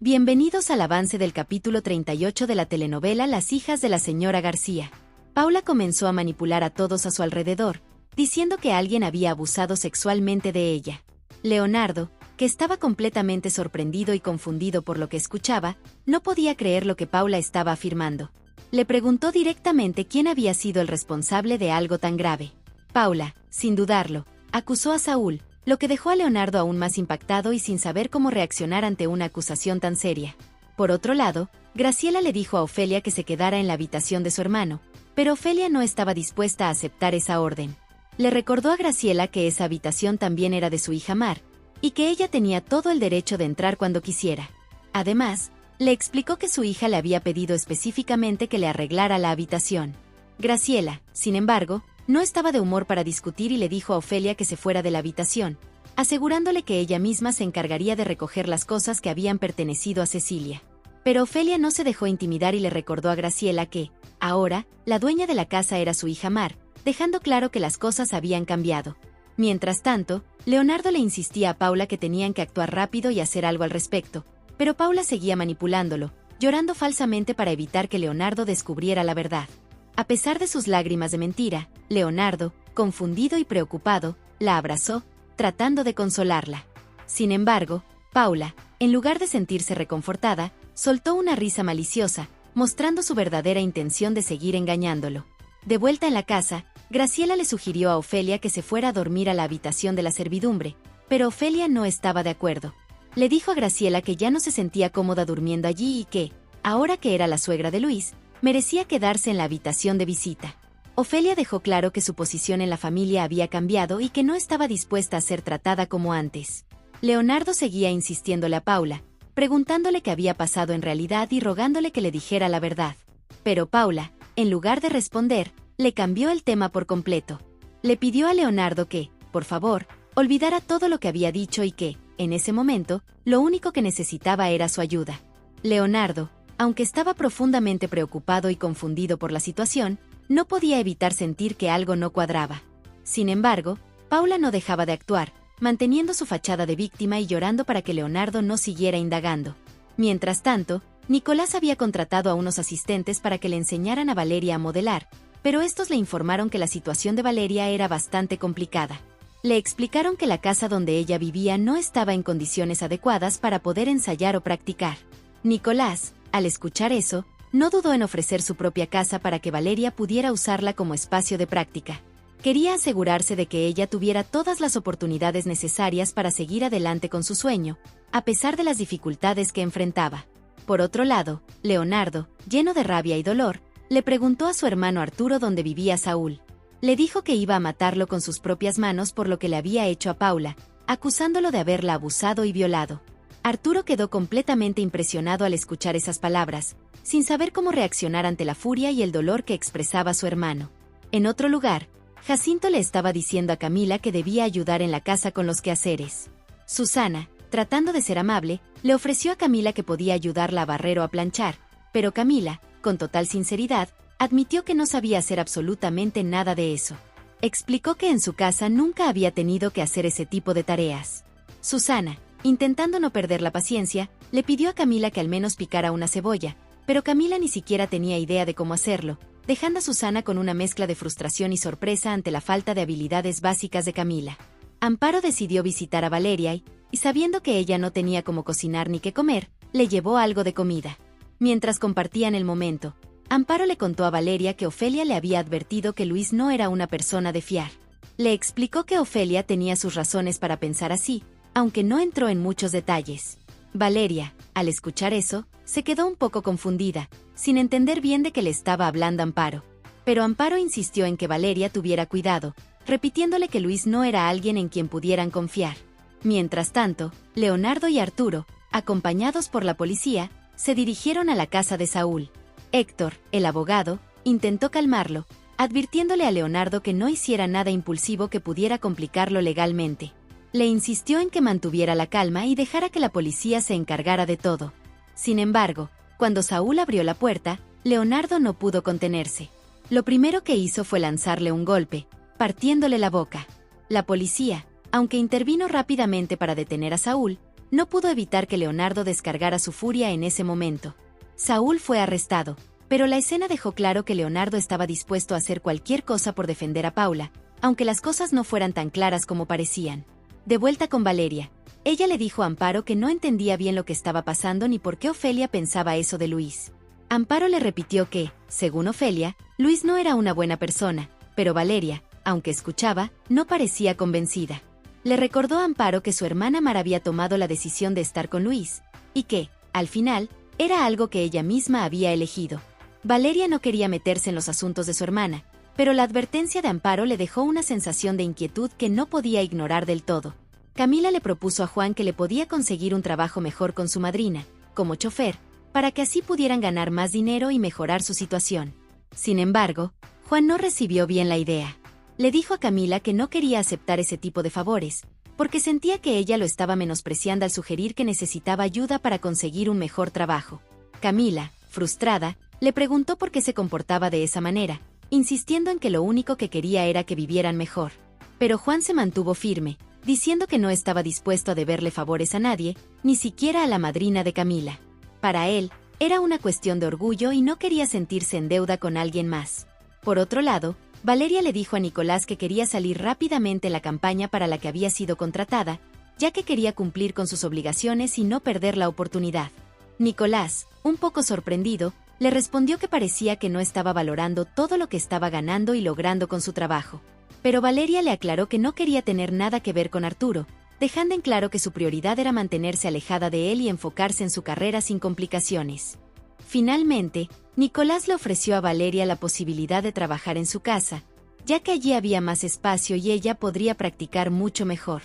Bienvenidos al avance del capítulo 38 de la telenovela Las hijas de la señora García. Paula comenzó a manipular a todos a su alrededor, diciendo que alguien había abusado sexualmente de ella. Leonardo, que estaba completamente sorprendido y confundido por lo que escuchaba, no podía creer lo que Paula estaba afirmando. Le preguntó directamente quién había sido el responsable de algo tan grave. Paula, sin dudarlo, acusó a Saúl, lo que dejó a Leonardo aún más impactado y sin saber cómo reaccionar ante una acusación tan seria. Por otro lado, Graciela le dijo a Ofelia que se quedara en la habitación de su hermano, pero Ofelia no estaba dispuesta a aceptar esa orden. Le recordó a Graciela que esa habitación también era de su hija Mar, y que ella tenía todo el derecho de entrar cuando quisiera. Además, le explicó que su hija le había pedido específicamente que le arreglara la habitación. Graciela, sin embargo, no estaba de humor para discutir y le dijo a Ofelia que se fuera de la habitación, asegurándole que ella misma se encargaría de recoger las cosas que habían pertenecido a Cecilia. Pero Ofelia no se dejó intimidar y le recordó a Graciela que, ahora, la dueña de la casa era su hija Mar, dejando claro que las cosas habían cambiado. Mientras tanto, Leonardo le insistía a Paula que tenían que actuar rápido y hacer algo al respecto, pero Paula seguía manipulándolo, llorando falsamente para evitar que Leonardo descubriera la verdad. A pesar de sus lágrimas de mentira, Leonardo, confundido y preocupado, la abrazó, tratando de consolarla. Sin embargo, Paula, en lugar de sentirse reconfortada, soltó una risa maliciosa, mostrando su verdadera intención de seguir engañándolo. De vuelta en la casa, Graciela le sugirió a Ofelia que se fuera a dormir a la habitación de la servidumbre, pero Ofelia no estaba de acuerdo. Le dijo a Graciela que ya no se sentía cómoda durmiendo allí y que, ahora que era la suegra de Luis, merecía quedarse en la habitación de visita. Ofelia dejó claro que su posición en la familia había cambiado y que no estaba dispuesta a ser tratada como antes. Leonardo seguía insistiéndole a Paula, preguntándole qué había pasado en realidad y rogándole que le dijera la verdad. Pero Paula, en lugar de responder, le cambió el tema por completo. Le pidió a Leonardo que, por favor, olvidara todo lo que había dicho y que, en ese momento, lo único que necesitaba era su ayuda. Leonardo, aunque estaba profundamente preocupado y confundido por la situación, no podía evitar sentir que algo no cuadraba. Sin embargo, Paula no dejaba de actuar, manteniendo su fachada de víctima y llorando para que Leonardo no siguiera indagando. Mientras tanto, Nicolás había contratado a unos asistentes para que le enseñaran a Valeria a modelar, pero estos le informaron que la situación de Valeria era bastante complicada. Le explicaron que la casa donde ella vivía no estaba en condiciones adecuadas para poder ensayar o practicar. Nicolás, al escuchar eso, no dudó en ofrecer su propia casa para que Valeria pudiera usarla como espacio de práctica. Quería asegurarse de que ella tuviera todas las oportunidades necesarias para seguir adelante con su sueño, a pesar de las dificultades que enfrentaba. Por otro lado, Leonardo, lleno de rabia y dolor, le preguntó a su hermano Arturo dónde vivía Saúl. Le dijo que iba a matarlo con sus propias manos por lo que le había hecho a Paula, acusándolo de haberla abusado y violado. Arturo quedó completamente impresionado al escuchar esas palabras, sin saber cómo reaccionar ante la furia y el dolor que expresaba su hermano. En otro lugar, Jacinto le estaba diciendo a Camila que debía ayudar en la casa con los quehaceres. Susana, tratando de ser amable, le ofreció a Camila que podía ayudarla a barrer o a planchar, pero Camila, con total sinceridad, admitió que no sabía hacer absolutamente nada de eso. Explicó que en su casa nunca había tenido que hacer ese tipo de tareas. Susana, intentando no perder la paciencia, le pidió a Camila que al menos picara una cebolla, pero Camila ni siquiera tenía idea de cómo hacerlo, dejando a Susana con una mezcla de frustración y sorpresa ante la falta de habilidades básicas de Camila. Amparo decidió visitar a Valeria y sabiendo que ella no tenía cómo cocinar ni qué comer, le llevó algo de comida. Mientras compartían el momento, Amparo le contó a Valeria que Ofelia le había advertido que Luis no era una persona de fiar. Le explicó que Ofelia tenía sus razones para pensar así, aunque no entró en muchos detalles. Valeria, al escuchar eso, se quedó un poco confundida, sin entender bien de qué le estaba hablando Amparo. Pero Amparo insistió en que Valeria tuviera cuidado, repitiéndole que Luis no era alguien en quien pudieran confiar. Mientras tanto, Leonardo y Arturo, acompañados por la policía, se dirigieron a la casa de Saúl. Héctor, el abogado, intentó calmarlo, advirtiéndole a Leonardo que no hiciera nada impulsivo que pudiera complicarlo legalmente. Le insistió en que mantuviera la calma y dejara que la policía se encargara de todo. Sin embargo, cuando Saúl abrió la puerta, Leonardo no pudo contenerse. Lo primero que hizo fue lanzarle un golpe, partiéndole la boca. La policía, aunque intervino rápidamente para detener a Saúl, No pudo evitar que Leonardo descargara su furia en ese momento. Saúl fue arrestado, pero la escena dejó claro que Leonardo estaba dispuesto a hacer cualquier cosa por defender a Paula, aunque las cosas no fueran tan claras como parecían. De vuelta con Valeria, ella le dijo a Amparo que no entendía bien lo que estaba pasando ni por qué Ofelia pensaba eso de Luis. Amparo le repitió que, según Ofelia, Luis no era una buena persona, pero Valeria, aunque escuchaba, no parecía convencida. Le recordó a Amparo que su hermana Mar había tomado la decisión de estar con Luis, y que, al final, era algo que ella misma había elegido. Valeria no quería meterse en los asuntos de su hermana, pero la advertencia de Amparo le dejó una sensación de inquietud que no podía ignorar del todo. Camila le propuso a Juan que le podía conseguir un trabajo mejor con su madrina, como chofer, para que así pudieran ganar más dinero y mejorar su situación. Sin embargo, Juan no recibió bien la idea. Le dijo a Camila que no quería aceptar ese tipo de favores, porque sentía que ella lo estaba menospreciando al sugerir que necesitaba ayuda para conseguir un mejor trabajo. Camila, frustrada, le preguntó por qué se comportaba de esa manera, insistiendo en que lo único que quería era que vivieran mejor. Pero Juan se mantuvo firme, diciendo que no estaba dispuesto a deberle favores a nadie, ni siquiera a la madrina de Camila. Para él, era una cuestión de orgullo y no quería sentirse en deuda con alguien más. Por otro lado, Valeria le dijo a Nicolás que quería salir rápidamente la campaña para la que había sido contratada, ya que quería cumplir con sus obligaciones y no perder la oportunidad. Nicolás, un poco sorprendido, le respondió que parecía que no estaba valorando todo lo que estaba ganando y logrando con su trabajo. Pero Valeria le aclaró que no quería tener nada que ver con Arturo, dejando en claro que su prioridad era mantenerse alejada de él y enfocarse en su carrera sin complicaciones. Finalmente, Nicolás le ofreció a Valeria la posibilidad de trabajar en su casa, ya que allí había más espacio y ella podría practicar mucho mejor.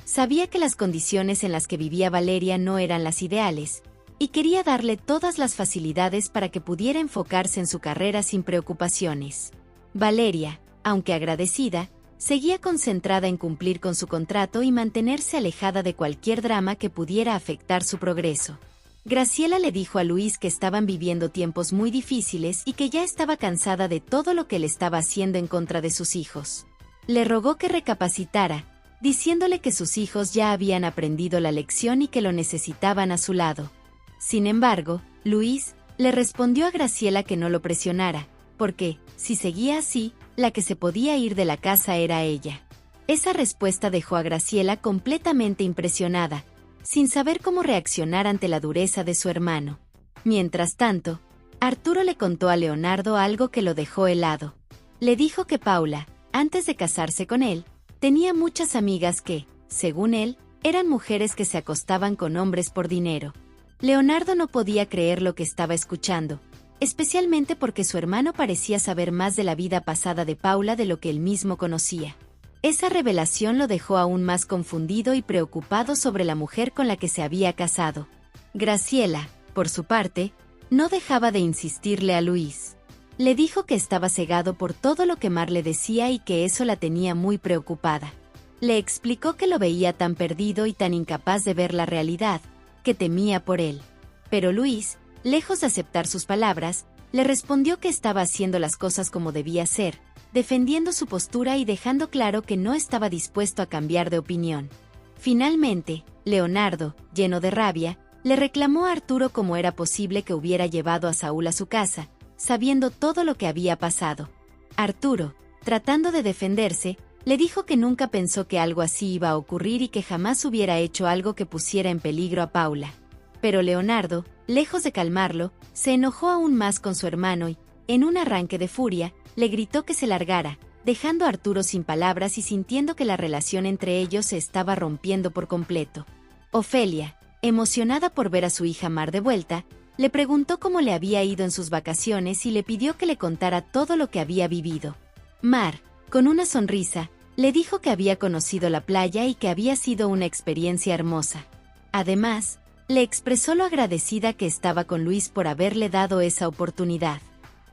Sabía que las condiciones en las que vivía Valeria no eran las ideales, y quería darle todas las facilidades para que pudiera enfocarse en su carrera sin preocupaciones. Valeria, aunque agradecida, seguía concentrada en cumplir con su contrato y mantenerse alejada de cualquier drama que pudiera afectar su progreso. Graciela le dijo a Luis que estaban viviendo tiempos muy difíciles y que ya estaba cansada de todo lo que le estaba haciendo en contra de sus hijos. Le rogó que recapacitara, diciéndole que sus hijos ya habían aprendido la lección y que lo necesitaban a su lado. Sin embargo, Luis le respondió a Graciela que no lo presionara, porque, si seguía así, la que se podía ir de la casa era ella. Esa respuesta dejó a Graciela completamente impresionada, sin saber cómo reaccionar ante la dureza de su hermano. Mientras tanto, Arturo le contó a Leonardo algo que lo dejó helado. Le dijo que Paula, antes de casarse con él, tenía muchas amigas que, según él, eran mujeres que se acostaban con hombres por dinero. Leonardo no podía creer lo que estaba escuchando, especialmente porque su hermano parecía saber más de la vida pasada de Paula de lo que él mismo conocía. Esa revelación lo dejó aún más confundido y preocupado sobre la mujer con la que se había casado. Graciela, por su parte, no dejaba de insistirle a Luis. Le dijo que estaba cegado por todo lo que Mar le decía y que eso la tenía muy preocupada. Le explicó que lo veía tan perdido y tan incapaz de ver la realidad, que temía por él. Pero Luis, lejos de aceptar sus palabras, le respondió que estaba haciendo las cosas como debía ser, defendiendo su postura y dejando claro que no estaba dispuesto a cambiar de opinión. Finalmente, Leonardo, lleno de rabia, le reclamó a Arturo cómo era posible que hubiera llevado a Saúl a su casa, sabiendo todo lo que había pasado. Arturo, tratando de defenderse, le dijo que nunca pensó que algo así iba a ocurrir y que jamás hubiera hecho algo que pusiera en peligro a Paula. Pero Leonardo, lejos de calmarlo, se enojó aún más con su hermano y, en un arranque de furia, le gritó que se largara, dejando a Arturo sin palabras y sintiendo que la relación entre ellos se estaba rompiendo por completo. Ofelia, emocionada por ver a su hija Mar de vuelta, le preguntó cómo le había ido en sus vacaciones y le pidió que le contara todo lo que había vivido. Mar, con una sonrisa, le dijo que había conocido la playa y que había sido una experiencia hermosa. Además, le expresó lo agradecida que estaba con Luis por haberle dado esa oportunidad.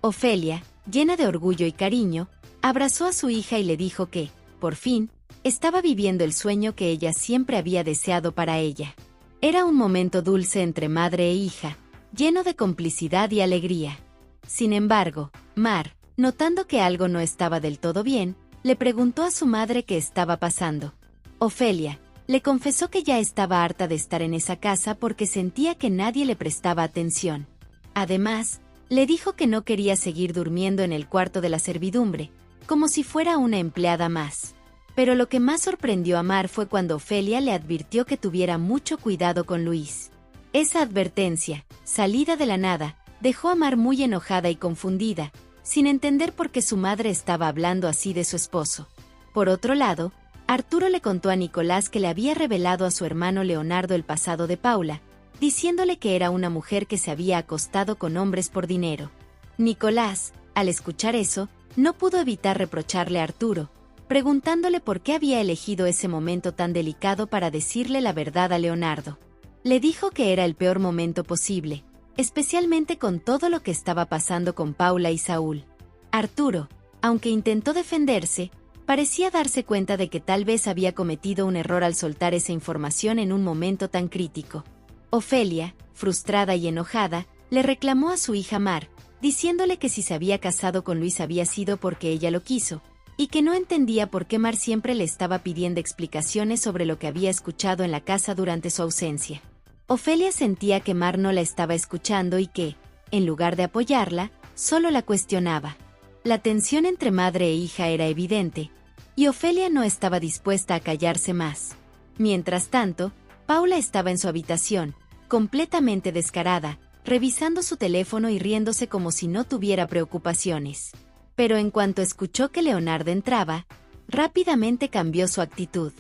Ofelia, llena de orgullo y cariño, abrazó a su hija y le dijo que, por fin, estaba viviendo el sueño que ella siempre había deseado para ella. Era un momento dulce entre madre e hija, lleno de complicidad y alegría. Sin embargo, Mar, notando que algo no estaba del todo bien, le preguntó a su madre qué estaba pasando. Ofelia, Le confesó que ya estaba harta de estar en esa casa porque sentía que nadie le prestaba atención. Además, le dijo que no quería seguir durmiendo en el cuarto de la servidumbre, como si fuera una empleada más. Pero lo que más sorprendió a Mar fue cuando Ofelia le advirtió que tuviera mucho cuidado con Luis. Esa advertencia, salida de la nada, dejó a Mar muy enojada y confundida, sin entender por qué su madre estaba hablando así de su esposo. Por otro lado, Arturo le contó a Nicolás que le había revelado a su hermano Leonardo el pasado de Paula, diciéndole que era una mujer que se había acostado con hombres por dinero. Nicolás, al escuchar eso, no pudo evitar reprocharle a Arturo, preguntándole por qué había elegido ese momento tan delicado para decirle la verdad a Leonardo. Le dijo que era el peor momento posible, especialmente con todo lo que estaba pasando con Paula y Saúl. Arturo, aunque intentó defenderse, parecía darse cuenta de que tal vez había cometido un error al soltar esa información en un momento tan crítico. Ofelia, frustrada y enojada, le reclamó a su hija Mar, diciéndole que si se había casado con Luis había sido porque ella lo quiso, y que no entendía por qué Mar siempre le estaba pidiendo explicaciones sobre lo que había escuchado en la casa durante su ausencia. Ofelia sentía que Mar no la estaba escuchando y que, en lugar de apoyarla, solo la cuestionaba. La tensión entre madre e hija era evidente, y Ofelia no estaba dispuesta a callarse más. Mientras tanto, Paula estaba en su habitación, completamente descarada, revisando su teléfono y riéndose como si no tuviera preocupaciones. Pero en cuanto escuchó que Leonardo entraba, rápidamente cambió su actitud.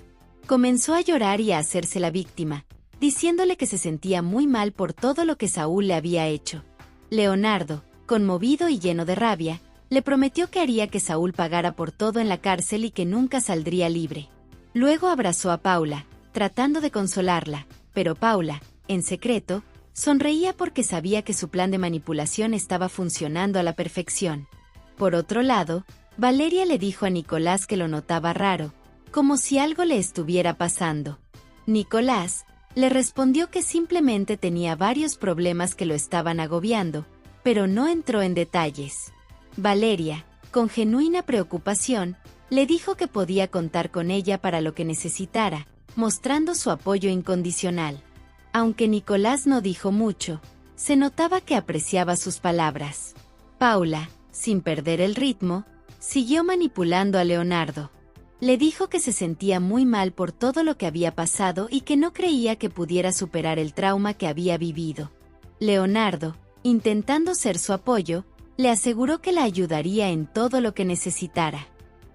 Comenzó a llorar y a hacerse la víctima, diciéndole que se sentía muy mal por todo lo que Saúl le había hecho. Leonardo, conmovido y lleno de rabia, le prometió que haría que Saúl pagara por todo en la cárcel y que nunca saldría libre. Luego abrazó a Paula, tratando de consolarla, pero Paula, en secreto, sonreía porque sabía que su plan de manipulación estaba funcionando a la perfección. Por otro lado, Valeria le dijo a Nicolás que lo notaba raro, como si algo le estuviera pasando. Nicolás le respondió que simplemente tenía varios problemas que lo estaban agobiando, pero no entró en detalles. Valeria, con genuina preocupación, le dijo que podía contar con ella para lo que necesitara, mostrando su apoyo incondicional. Aunque Nicolás no dijo mucho, se notaba que apreciaba sus palabras. Paula, sin perder el ritmo, siguió manipulando a Leonardo. Le dijo que se sentía muy mal por todo lo que había pasado y que no creía que pudiera superar el trauma que había vivido. Leonardo, intentando ser su apoyo, le aseguró que la ayudaría en todo lo que necesitara.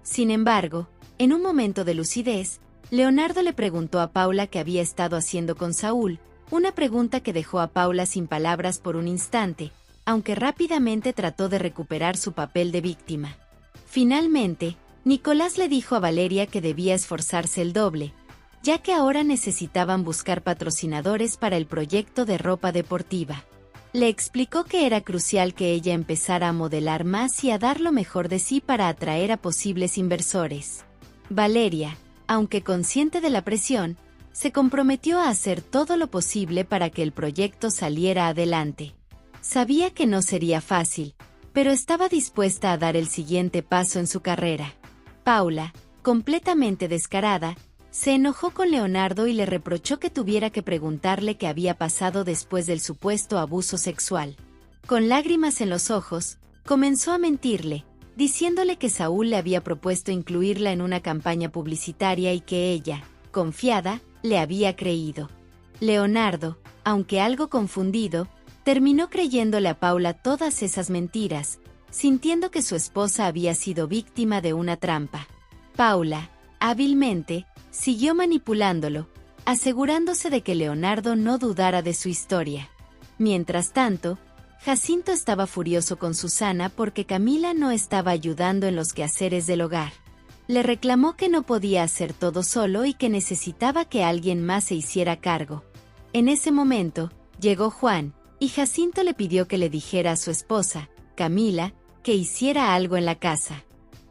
Sin embargo, en un momento de lucidez, Leonardo le preguntó a Paula qué había estado haciendo con Saúl, una pregunta que dejó a Paula sin palabras por un instante, aunque rápidamente trató de recuperar su papel de víctima. Finalmente, Nicolás le dijo a Valeria que debía esforzarse el doble, ya que ahora necesitaban buscar patrocinadores para el proyecto de ropa deportiva. Le explicó que era crucial que ella empezara a modelar más y a dar lo mejor de sí para atraer a posibles inversores. Valeria, aunque consciente de la presión, se comprometió a hacer todo lo posible para que el proyecto saliera adelante. Sabía que no sería fácil, pero estaba dispuesta a dar el siguiente paso en su carrera. Paula, completamente descarada, se enojó con Leonardo y le reprochó que tuviera que preguntarle qué había pasado después del supuesto abuso sexual. Con lágrimas en los ojos, comenzó a mentirle, diciéndole que Saúl le había propuesto incluirla en una campaña publicitaria y que ella, confiada, le había creído. Leonardo, aunque algo confundido, terminó creyéndole a Paula todas esas mentiras, sintiendo que su esposa había sido víctima de una trampa. Paula, hábilmente, siguió manipulándolo, asegurándose de que Leonardo no dudara de su historia. Mientras tanto, Jacinto estaba furioso con Susana porque Camila no estaba ayudando en los quehaceres del hogar. Le reclamó que no podía hacer todo solo y que necesitaba que alguien más se hiciera cargo. En ese momento, llegó Juan, y Jacinto le pidió que le dijera a su esposa, Camila, que hiciera algo en la casa.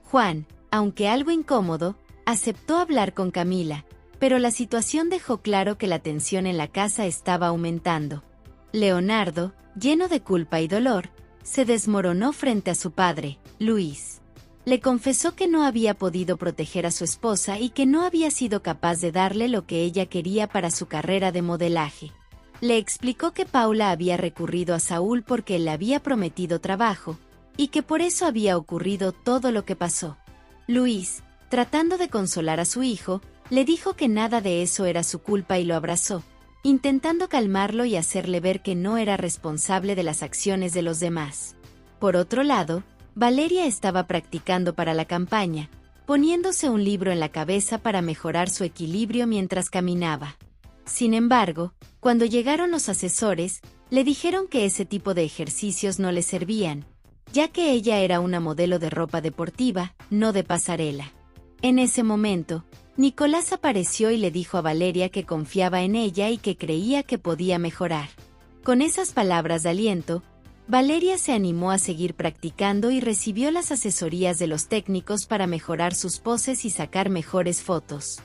Juan, aunque algo incómodo, aceptó hablar con Camila, pero la situación dejó claro que la tensión en la casa estaba aumentando. Leonardo, lleno de culpa y dolor, se desmoronó frente a su padre, Luis. Le confesó que no había podido proteger a su esposa y que no había sido capaz de darle lo que ella quería para su carrera de modelaje. Le explicó que Paula había recurrido a Saúl porque él le había prometido trabajo, y que por eso había ocurrido todo lo que pasó. Luis, tratando de consolar a su hijo, le dijo que nada de eso era su culpa y lo abrazó, intentando calmarlo y hacerle ver que no era responsable de las acciones de los demás. Por otro lado, Valeria estaba practicando para la campaña, poniéndose un libro en la cabeza para mejorar su equilibrio mientras caminaba. Sin embargo, cuando llegaron los asesores, le dijeron que ese tipo de ejercicios no le servían, ya que ella era una modelo de ropa deportiva, no de pasarela. En ese momento, Nicolás apareció y le dijo a Valeria que confiaba en ella y que creía que podía mejorar. Con esas palabras de aliento, Valeria se animó a seguir practicando y recibió las asesorías de los técnicos para mejorar sus poses y sacar mejores fotos.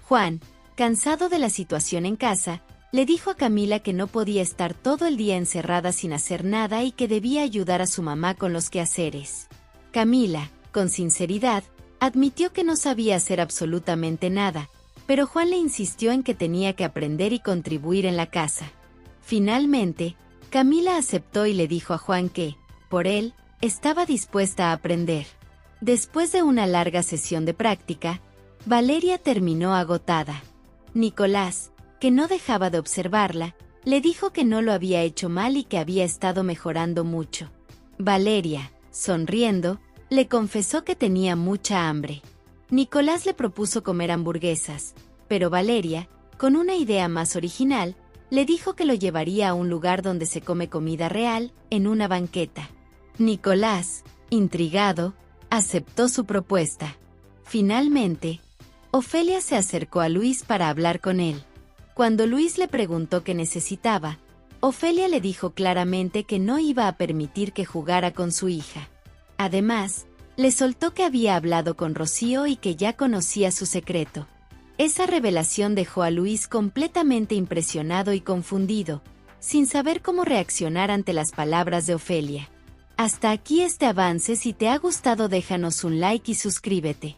Juan, cansado de la situación en casa, le dijo a Camila que no podía estar todo el día encerrada sin hacer nada y que debía ayudar a su mamá con los quehaceres. Camila, con sinceridad, admitió que no sabía hacer absolutamente nada, pero Juan le insistió en que tenía que aprender y contribuir en la casa. Finalmente, Camila aceptó y le dijo a Juan que, por él, estaba dispuesta a aprender. Después de una larga sesión de práctica, Valeria terminó agotada. Nicolás, que no dejaba de observarla, le dijo que no lo había hecho mal y que había estado mejorando mucho. Valeria, sonriendo, le confesó que tenía mucha hambre. Nicolás le propuso comer hamburguesas, pero Valeria, con una idea más original, le dijo que lo llevaría a un lugar donde se come comida real, en una banqueta. Nicolás, intrigado, aceptó su propuesta. Finalmente, Ofelia se acercó a Luis para hablar con él. Cuando Luis le preguntó qué necesitaba, Ofelia le dijo claramente que no iba a permitir que jugara con su hija. Además, le soltó que había hablado con Rocío y que ya conocía su secreto. Esa revelación dejó a Luis completamente impresionado y confundido, sin saber cómo reaccionar ante las palabras de Ofelia. Hasta aquí este avance. Si te ha gustado, déjanos un like y suscríbete.